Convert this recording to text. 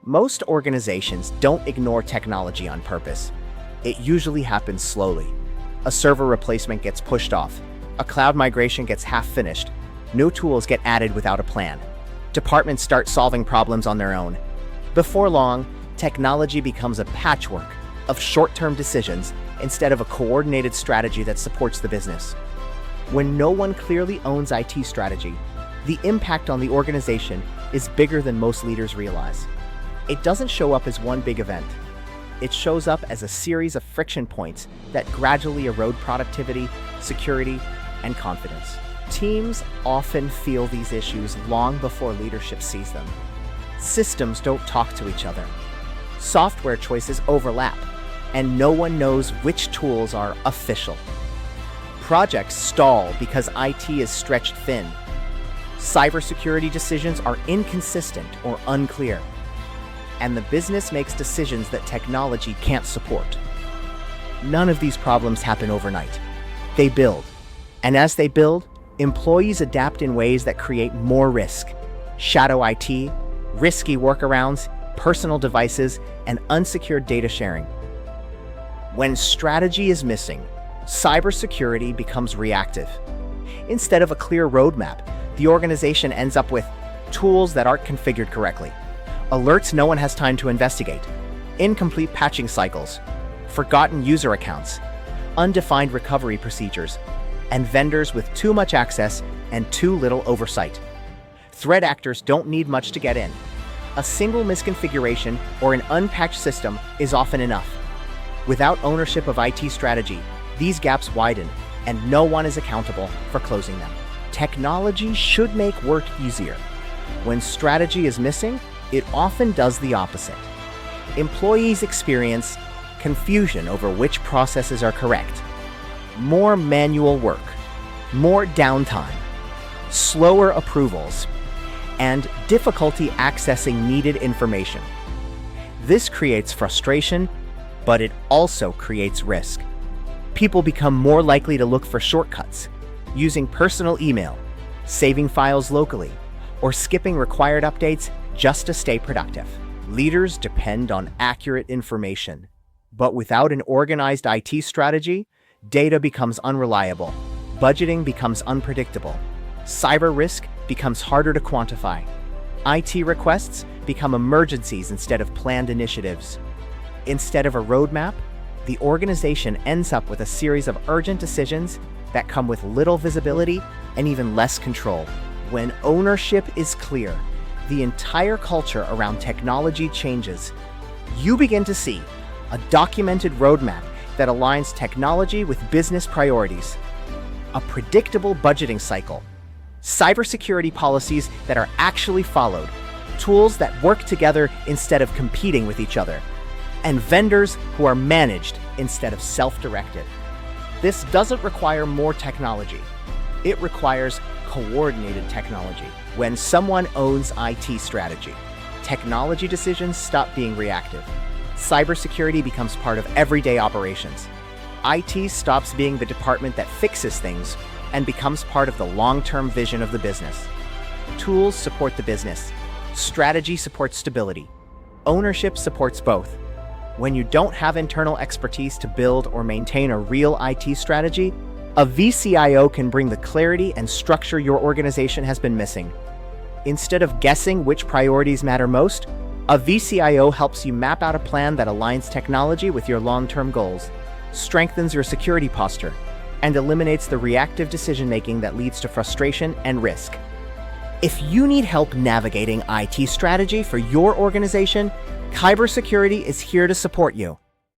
Most organizations don't ignore technology on purpose. It usually happens slowly. A server replacement gets pushed off. A cloud migration gets half finished. New tools get added without a plan. Departments start solving problems on their own. Before long, technology becomes a patchwork of short-term decisions instead of a coordinated strategy that supports the business. When no one clearly owns IT strategy, the impact on the organization is bigger than most leaders realize. It doesn't show up as one big event. It shows up as a series of friction points that gradually erode productivity, security, and confidence. Teams often feel these issues long before leadership sees them. Systems don't talk to each other. Software choices overlap, and no one knows which tools are official. Projects stall because IT is stretched thin. Cybersecurity decisions are inconsistent or unclear. And the business makes decisions that technology can't support. None of these problems happen overnight. They build. And as they build, employees adapt in ways that create more risk. Shadow IT, risky workarounds, personal devices, and unsecured data sharing. When strategy is missing, cybersecurity becomes reactive. Instead of a clear roadmap, the organization ends up with tools that aren't configured correctly, alerts no one has time to investigate, incomplete patching cycles, forgotten user accounts, undefined recovery procedures, and vendors with too much access and too little oversight. Threat actors don't need much to get in. A single misconfiguration or an unpatched system is often enough. Without ownership of IT strategy, these gaps widen, and no one is accountable for closing them. Technology should make work easier. When strategy is missing, it often does the opposite. Employees experience confusion over which processes are correct, more manual work, more downtime, slower approvals, and difficulty accessing needed information. This creates frustration, but it also creates risk. People become more likely to look for shortcuts, using personal email, saving files locally, or skipping required updates just to stay productive. Leaders depend on accurate information, but without an organized IT strategy, data becomes unreliable, budgeting becomes unpredictable, cyber risk becomes harder to quantify, IT requests become emergencies instead of planned initiatives. Instead of a roadmap, the organization ends up with a series of urgent decisions that come with little visibility and even less control. When ownership is clear, the entire culture around technology changes. You begin to see a documented roadmap that aligns technology with business priorities, a predictable budgeting cycle, cybersecurity policies that are actually followed, tools that work together instead of competing with each other, and vendors who are managed instead of self-directed. This doesn't require more technology. It requires coordinated technology. When someone owns IT strategy, technology decisions stop being reactive. Cybersecurity becomes part of everyday operations. IT stops being the department that fixes things and becomes part of the long-term vision of the business. Tools support the business. Strategy supports stability. Ownership supports both. When you don't have internal expertise to build or maintain a real IT strategy, a VCIO can bring the clarity and structure your organization has been missing. Instead of guessing which priorities matter most, a VCIO helps you map out a plan that aligns technology with your long-term goals, strengthens your security posture, and eliminates the reactive decision-making that leads to frustration and risk. If you need help navigating IT strategy for your organization, Cybersecurity is here to support you.